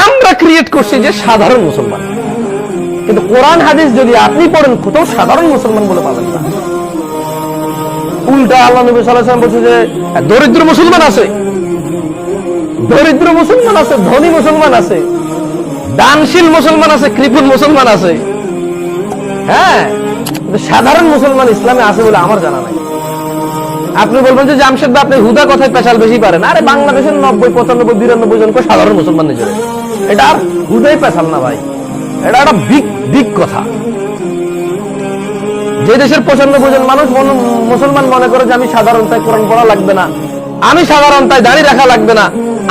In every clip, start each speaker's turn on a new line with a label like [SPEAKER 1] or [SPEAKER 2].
[SPEAKER 1] আমরা ক্রিয়েট করছি যে সাধারণ মুসলমান, কিন্তু কোরআন হাদিস যদি আপনি পড়েন কোথাও সাধারণ মুসলমান বলে পাবেন না। উল্টা আল্লাহ নবী সাল্লাল্লাহু আলাইহি ওয়াসাল্লাম বলছে যে দরিদ্র মুসলমান আছে, দরিদ্র মুসলমান আছে, ধনী মুসলমান আছে, দানশীল মুসলমান আছে, কৃপণ মুসলমান আছে। হ্যাঁ, সাধারণ মুসলমান ইসলামে আছে বলে আমার জানা নাই। আপনি বলবেন যে জামশেদ ভাই আপনি হুদা কথায় পেশাল বেশি পারেন। আরে বাংলাদেশের 90, 95, 92 জন সাধারণ মুসলমান নিজের, এটা আর হুদাই পেশাল না ভাই, এটা একটা বিগ কথা। যে দেশের 95 জন মানুষ মুসলমান মনে করে যে আমি সাধারণ তাই কোরআন পড়া লাগবে না, আমি সাধারণ তাই দাড়ি রাখা লাগবে না,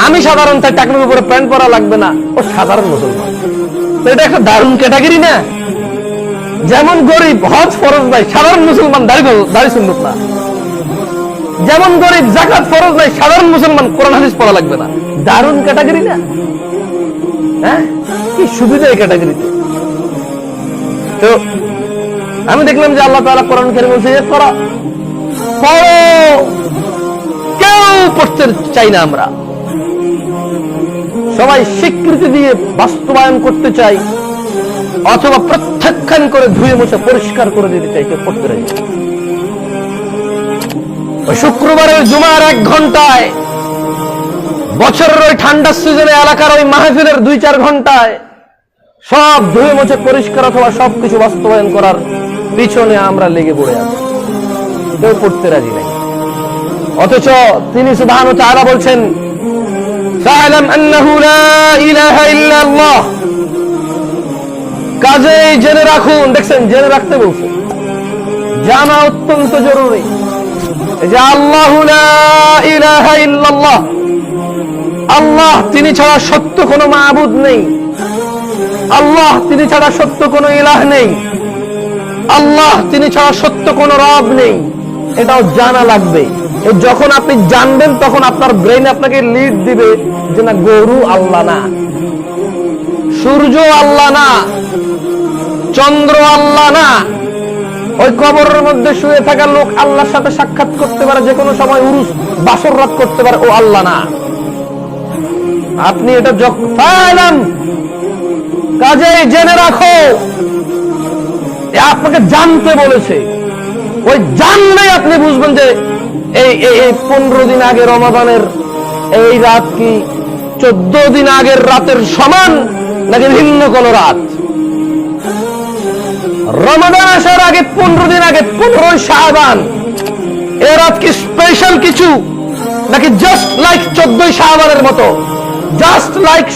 [SPEAKER 1] আমি সাধারণ তাই টাকনুর উপরে প্যান্ট পরা লাগবে না, ও সাধারণ মুসলমান। এটা একটা দারুণ ক্যাটাগরি না? যেমন গরিব হজ ফরজ নাই, সাধারণ মুসলমান দাড়ি সুন্নত না। যেমন গরিব যাকাত ফরজ নাই, সাধারণ মুসলমান কোরআন হাদিস পড়া লাগবে না। দারুণ ক্যাটাগরি না? হ্যাঁ, কি সুবিধা এই ক্যাটাগরিতে। তো আমি দেখলাম যে আল্লাহ তাআলা কোরআন কারীমে বলছে যে পড়ো, কেউ পড়তে চাই না, আমরা সবাই স্বীকৃতি দিয়ে বাস্তবায়ন করতে চাই, অথবা প্রত্যাখ্যান করে ধুয়ে মুছে পরিষ্কার করে দিতে চাই, কেউ পড়তে রাজি। শুক্রবারের জুমার 1 ঘন্টায়, বছরের ওই ঠান্ডার সিজনে এলাকার ওই মাহফিলের 2-4 ঘন্টায় সব ধুয়ে মুছে পরিষ্কার অথবা সবকিছু বাস্তবায়ন করার পিছনে আমরা লেগে পড়ে আছি, কেউ পড়তে রাজি নাই। অথচ তিনি সুবহানাহু ওয়া তাআলা বলছেন ফা'লাম আন্নাহু লা ইলাহা ইল্লাল্লাহ, কাজেই জেনে রাখুন। দেখছেন, জেনে রাখতে বলছে, জানা অত্যন্ত জরুরি যে আল্লাহু লা ইলাহা ইল্লাল্লাহ, আল্লাহ তিনি ছাড়া সত্য কোনো মাবুদ নেই, আল্লাহ তিনি ছাড়া সত্য কোনো ইলাহ নেই, আল্লাহ তিনি ছাড়া সত্য কোনো রব নেই। এটাও জানা লাগবে। যখন আপনি জানবেন তখন আপনার ব্রেইন আপনাকে লিড দিবে যে না, গরু আল্লাহ না, সূর্য আল্লাহ না, চন্দ্র আল্লাহ না, ওই কবরের মধ্যে শুয়ে থাকা লোক আল্লাহর সাথে সাক্ষাৎ করতে পারে, যে কোনো সময় উরুস বাসর রাত করতে পারে, ও আল্লাহ না। আপনি এটা ফাইলাম, কাজেই জেনে রাখো, আপনাকে জানতে বলেছে। ওই জানলেই আপনি বুঝবেন যে এই 15 দিন আগে রমাদানের এই রাত কি 14 দিন আগের রাতের সমান নাকি ভিন্ন কোন রাত। রমাদান আসার আগে 15 দিন আগে 15 শাবান, এই রাত কি স্পেশাল কিছু নাকি জাস্ট লাইক 14 শাবানের মতো, জাস্ট লাইক